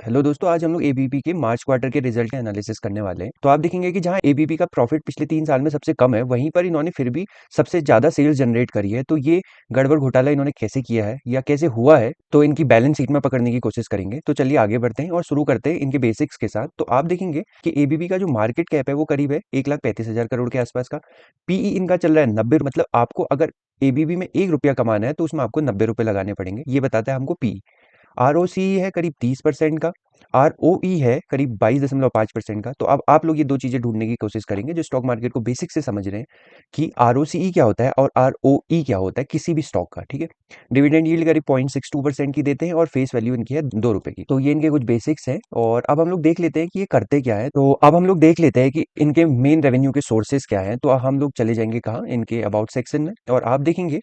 Hello दोस्तों, आज हम लोग एबीबी के मार्च क्वार्टर के रिजल्ट का एनालिसिस करने वाले हैं। तो आप देखेंगे कि जहां एबीबी का प्रॉफिट पिछले 3 साल में सबसे कम है, वहीं पर इन्होंने फिर भी सबसे ज्यादा सेल्स जनरेट करी है। तो ये गड़बड़ घोटाला इन्होंने कैसे किया है या कैसे हुआ है, तो इनकी बैलेंस शीट में पकड़ने की कोशिश करेंगे। तो चलिए आगे बढ़ते हैं और शुरू करते हैं इनके बेसिक्स के साथ। तो आप देखेंगे कि एबीबी का जो मार्केट कैप है वो करीब है 1,35,000 करोड़ के आसपास का। पीई इनका चल रहा है 90, मतलब आपको अगर एबीबी में 1 रुपया कमाना है तो उसमें आपको 90 रुपए लगाने पड़ेंगे, ये बताता है हमको पी। आरओसी है करीब 30% का। आरओई है करीब 22.5% का। तो अब आप लोग ये दो चीजें ढूंढने की कोशिश करेंगे जो स्टॉक मार्केट को बेसिक से समझ रहे हैं कि आरओसीई क्या होता है और आरओई क्या होता है किसी भी स्टॉक का। ठीक है, डिविडेंड यील्ड करीब 0.62% की देते हैं और फेस वैल्यू इनकी है 2 रुपए की। तो ये इनके कुछ बेसिक्स हैं और अब हम लोग देख लेते हैं कि ये करते क्या है। तो अब हम लोग देख लेते हैं कि इनके मेन रेवेन्यू के सोर्सेज क्या हैं। तो हम लोग चले जाएंगे कहाँ, इनके अबाउट सेक्शन में, और आप देखेंगे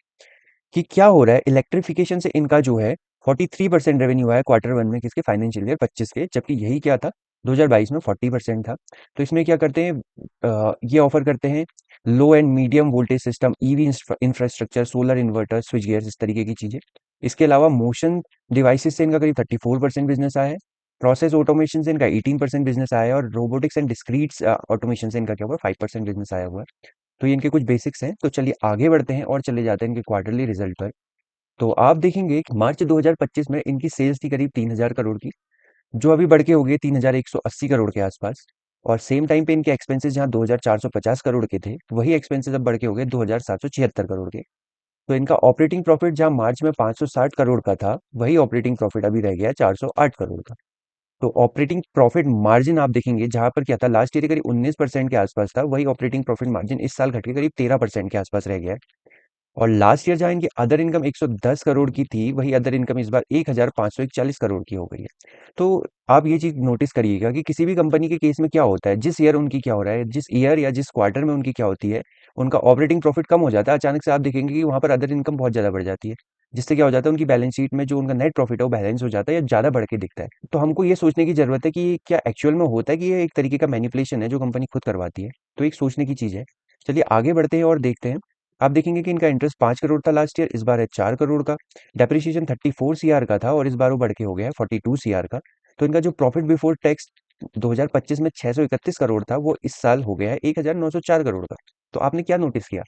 कि क्या हो रहा है। इलेक्ट्रिफिकेशन से इनका जो है 43% रेवेन्यू आया क्वार्टर वन में, किसके, फाइनेंशियल ईयर 25 के, जबकि यही क्या था 2022 में 40% था। तो इसमें क्या करते हैं, ये ऑफर करते हैं low and medium voltage system, EV infrastructure, solar inverter, switch gears, इस तरीके की चीजें। इसके अलावा मोशन डिवाइसेस से इनका करीब 34% बिजनेस आया है। प्रोसेस ऑटोमेशन से इनका 18% बिजनेस आया है और रोबोटिक्स एंड डिस्क्रीट ऑटोमेशन से इनका क्या हुआ, 5% बिजनेस आया हुआ है। तो ये इनके कुछ बेसिक्स हैं। तो चलिए आगे बढ़ते हैं और चले जाते हैं इनके क्वार्टरली रिजल्ट पर। तो आप देखेंगे कि मार्च 2025 में इनकी सेल्स थी करीब 3,000 करोड़ की, जो अभी बढ़ के हो गई 3,180 करोड़ के आसपास। और सेम टाइम पे इनके एक्सपेंसेस जहां 2,450 करोड़ के थे, वही एक्सपेंसेस अब बढ़ के हो गए 2,776 करोड़ के। तो इनका ऑपरेटिंग प्रॉफिट जहां मार्च में 560 करोड़ का था, वही ऑपरेटिंग प्रॉफिट अभी रह गया 408 करोड़ का। तो ऑपरेटिंग प्रॉफिट मार्जिन आप देखेंगे, जहां पर क्या था लास्ट ईयर करीब 19% के आसपास था, वही ऑपरेटिंग प्रॉफिट मार्जिन इस साल घट के करीब 13% के आसपास रह गया है। और लास्ट ईयर जहां इनकी अदर इनकम 110 करोड़ की थी, वही अदर इनकम इस बार 1,541 करोड़ की हो गई है। तो आप ये चीज नोटिस करिएगा कि किसी भी कंपनी के केस में क्या होता है, जिस ईयर उनकी क्या हो रहा है, जिस ईयर या जिस क्वार्टर में उनकी क्या होती है, उनका ऑपरेटिंग प्रॉफिट कम हो जाता है, अचानक से आप देखेंगे कि वहां पर अदर इनकम बहुत ज्यादा बढ़ जाती है, जिससे क्या हो जाता है, उनकी बैलेंस शीट में जो उनका नेट प्रॉफिट है वो बैलेंस हो जाता है या ज्यादा बढ़ के दिखता है। तो हमको ये सोचने की जरूरत है कि ये क्या एक्चुअल में होता है कि ये एक तरीके का मैनिपुलेशन है जो कंपनी खुद करवाती है। तो एक सोचने की चीज है। चलिए आगे बढ़ते हैं और देखते हैं। आप देखेंगे कि इनका इंटरेस्ट 5 करोड़ था लास्ट ईयर, इस बार है 4 करोड़ का। डेप्रिसिएशन 34 CR का था और इस बार वो बढ़ के हो गया है 42 CR का। तो इनका जो प्रॉफिट बिफोर टैक्स 2025 में 631 करोड़ था, वो इस साल हो गया है 1,904 करोड़ का। तो आपने क्या नोटिस किया,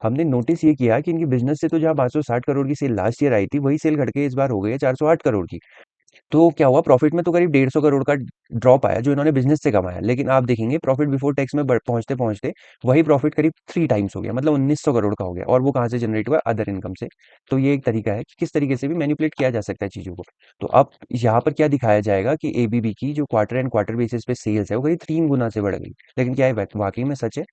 हमने नोटिस ये किया कि इनकी बिजनेस से तो जहां 560 करोड़ की सेल लास्ट ईयर आई थी, वही सेल घट के इस बार हो गई है 408 करोड़ की। तो क्या हुआ, प्रॉफिट में तो करीब 150 करोड़ का ड्रॉप आया जो इन्होंने बिजनेस से कमाया, लेकिन आप देखेंगे प्रॉफिट बिफोर टैक्स में पहुंचते पहुंचते वही प्रॉफिट करीब 3 टाइम्स हो गया, मतलब 1,900 करोड़ का हो गया। और वो कहाँ से जनरेट हुआ, अदर इनकम से। तो ये एक तरीका है कि किस तरीके से भी मैनिपुलेट किया जा सकता है चीजों को। तो अब यहाँ पर क्या दिखाया जाएगा कि एबीबी की जो क्वार्टर एंड क्वार्टर बेसिस पे सेल्स है वो करीब 3 गुना से बढ़ गई। लेकिन क्या है, वाकई में सच है?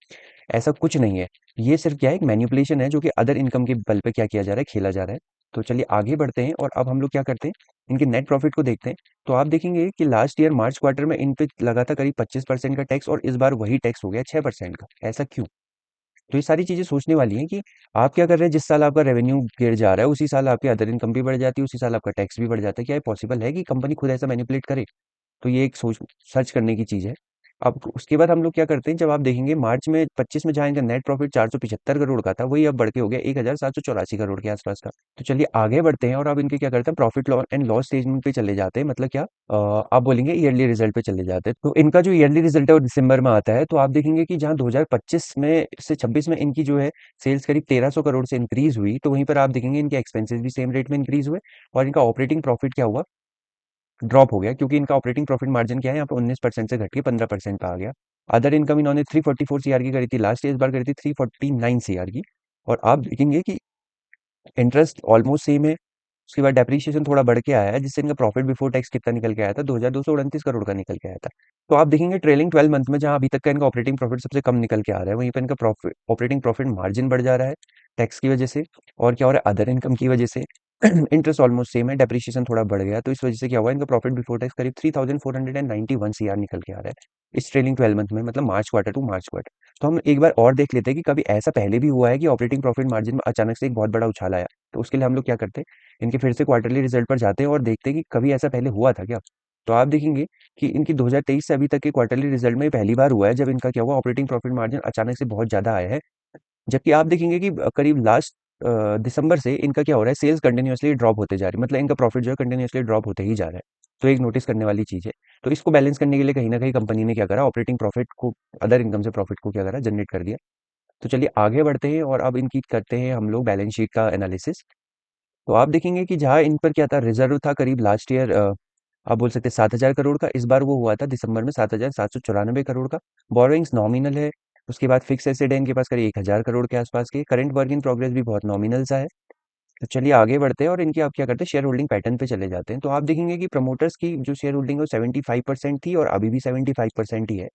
ऐसा कुछ नहीं है। ये सिर्फ क्या है, एक मैनिपुलेशन है जो कि अदर इनकम के बल पे क्या किया जा रहा है, खेला जा रहा है। तो चलिए आगे बढ़ते हैं और अब हम लोग क्या करते हैं, इनके नेट प्रॉफिट को देखते हैं। तो आप देखेंगे कि लास्ट ईयर मार्च क्वार्टर में इन पे लगा था करीब 25% का टैक्स और इस बार वही टैक्स हो गया 6% का। ऐसा क्यों? तो ये सारी चीजें सोचने वाली हैं कि आप क्या कर रहे हैं, जिस साल आपका रेवेन्यू गिर जा रहा है उसी साल आपकी अदर इनकम भी बढ़ जाती है, उसी साल आपका टैक्स भी बढ़ जाता है। क्या ये पॉसिबल है कि कंपनी खुद ऐसा मैनिपुलेट करे? तो ये एक सोच सर्च करने की चीज़ है। अब उसके बाद हम लोग क्या करते हैं, जब आप देखेंगे मार्च में 25 में जहाँ इनका नेट प्रॉफिट 475 करोड़ का था, वही अब बढ़ के हो गया 1,784 करोड़ के आसपास का। तो चलिए आगे बढ़ते हैं और अब इनके क्या करते हैं, profit loss and loss statement पे चले जाते हैं। मतलब क्या, आप बोलेंगे ईयरली रिजल्ट पे चले जाते हैं। तो इनका जो ईयरली रिजल्ट है वो दिसंबर में आता है। तो आप देखेंगे कि जहाँ 2025 में से 26 में इनकी जो है सेल्स करीब 1,300 करोड़ से इंक्रीज हुई, तो वहीं पर आप देखेंगे इनके एक्सपेंसेस भी सेम रेट में इंक्रीज हुए और इनका ऑपरेटिंग प्रॉफिट क्या हुआ, ड्रॉप हो गया, क्योंकि इनका ऑपरेटिंग प्रॉफिट मार्जिन क्या है यहाँ पे 19% से घट के 15% पे आ गया। अदर इनकम इन्होंने 344 CR की करी थी लास्ट ईयर, इस बार करी थी 349 CR की। और आप देखेंगे कि इंटरेस्ट ऑलमोस्ट सेम है। उसके बाद डेप्रीशिएशन थोड़ा बढ़ के आया है, जिससे इनका प्रॉफिट बिफोर टैक्स कितना निकल के आया था, 2,229 करोड़ का निकल के आया था। तो आप देखेंगे ट्रेलिंग 12 मंथ में जहां अभी तक का इनका ऑपरेटिंग प्रॉफिट सबसे कम निकल के आ रहा है, वहीं पर इनका प्रॉफिट ऑपरेटिंग प्रॉफिट मार्जिन बढ़ जा रहा है टैक्स की वजह से। और क्या हो रहा है, अदर इनकम की वजह से इंटरेस्ट ऑलमोस्ट सेम है, डेप्रिसिएशन थोड़ा बढ़ गया, तो इस वजह से क्या हुआ, इनका प्रॉफिट बिफोर टैक्स करीब 3,491 CR निकल के आ रहा है इस ट्रेलिंग 12 मंथ में, मतलब March quarter to March quarter. तो हम एक बार और देख लेते हैं कि कभी ऐसा पहले भी हुआ है कि ऑपरेटिंग प्रॉफिट मार्जिन में अचानक से एक बहुत बड़ा उछाल आया। तो उसके लिए हम लोग क्या करते हैं, इनके फिर से क्वार्टरली रिजल्ट पर जाते हैं और देखते हैं कि कभी ऐसा पहले हुआ था क्या। तो आप देखेंगे कि इनकी 2023 से अभी तक के क्वार्टरली रिजल्ट में ये पहली बार हुआ है जब इनका क्या हुआ, ऑपरेटिंग प्रॉफिट मार्जिन अचानक से बहुत ज्यादा आया है। जबकि आप देखेंगे कि करीब लास्ट दिसंबर से इनका क्या हो रहा है, सेल्स कंटिन्यूअसली ड्रॉप होते जा रही है, मतलब इनका प्रॉफिट जो है कंटिन्यूअसली ड्रॉप होते ही जा रहा है। तो एक नोटिस करने वाली चीज़ है। तो इसको बैलेंस करने के लिए कहीं न कहीं कंपनी ने क्या करा, ऑपरेटिंग प्रॉफ़िट को, अदर इनकम से प्रॉफ़िट को क्या करा, जनरेट कर दिया। तो चलिए आगे बढ़ते हैं और अब इनकी करते हैं हम लोग बैलेंस शीट का एनालिसिस। तो आप देखेंगे कि जहाँ इन पर क्या था, रिज़र्व था करीब लास्ट ईयर आप बोल सकते हैं 7,000 करोड़ का, इस बार वो हुआ था दिसंबर में 7,794 करोड़ का। बोरोइंग्स नॉमिनल है, उसके बाद फिक्स एसेट है इनके पास करीब 1,000 करोड़ के आसपास के। करंट वर्क इन प्रोग्रेस भी बहुत नॉमिनल सा है। तो चलिए आगे बढ़ते हैं और इनकी आप क्या करते हैं, शेयर होल्डिंग पैटर्न पे चले जाते हैं। तो आप देखेंगे कि प्रमोटर्स की जो शेयर होल्डिंग है वो 75% थी और अभी भी 75% ही है।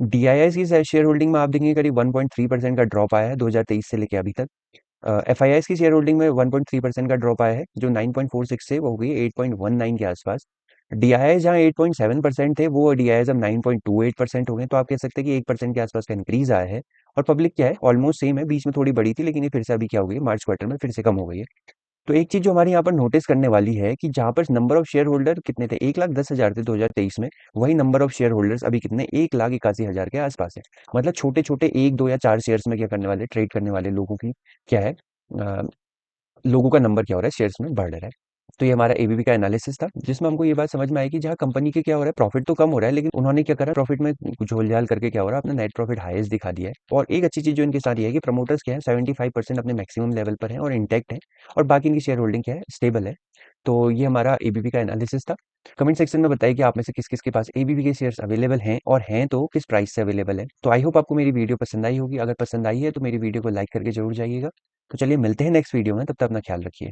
डीआईआईस की शेयर होल्डिंग में आप देखेंगे करीब 1.3% का ड्रॉप आया है 2023 से लेके अभी तक। एफआईआईस की शेयर होल्डिंग में 1.3% का ड्रॉप आया है, जो 9.46 से वो हो गई 8.19 के आसपास। डीआईआई जहाँ 8.7% थे, वो डीआईआई अब 9.28% हो गए। तो आप कह सकते हैं कि 1% के आसपास का इंक्रीज आया है। और पब्लिक क्या है, ऑलमोस्ट सेम है, बीच में थोड़ी बड़ी थी लेकिन ये फिर से अभी क्या हो गई है, मार्च क्वार्टर में फिर से कम हो गई है। तो एक चीज जो हमारे यहाँ पर नोटिस करने वाली है कि जहाँ पर नंबर ऑफ शेयर होल्डर कितने थे, 1,10,000 थे 2023 में, वही नंबर ऑफ शेयर होल्डर्स अभी कितने, 1,81,000 के आसपास है। मतलब छोटे छोटे एक दो या चार शेयर्स में क्या करने वाले, ट्रेड करने वाले लोगों की क्या है, लोगों का नंबर क्या हो रहा है, शेयर्स में बढ़ रहा है। तो ये हमारा एबीबी का एनालिसिस था, जिसमें हमको ये बात समझ में आई कि जहाँ कंपनी के क्या हो रहा है, प्रॉफिट तो कम हो रहा है, लेकिन उन्होंने क्या करा, प्रॉफिट में झोल-झाल करके क्या हो रहा है, अपना नेट प्रॉफिट हाईएस्ट दिखा दिया है। और एक अच्छी चीज़ जो इनके साथ ये है कि प्रमोटर्स क्या है, 75% अपने मैक्सिमम लेवल पर हैं और इंटैक्ट हैं, और बाकी इनकी शेयर होल्डिंग क्या है, स्टेबल है। तो ये हमारा एबीबी का एनालिसिस था। कमेंट सेक्शन में बताइए कि आप में से किस-किस के पास एबीबी के शेयर्स अवेलेबल हैं, और हैं तो किस प्राइस से अवेलेबल है। तो आई होप आपको मेरी वीडियो पसंद आई होगी। अगर पसंद आई है तो मेरी वीडियो को लाइक करके ज़रूर जाइएगा। तो चलिए मिलते हैं नेक्स्ट वीडियो में, तब तक अपना ख्याल रखिए।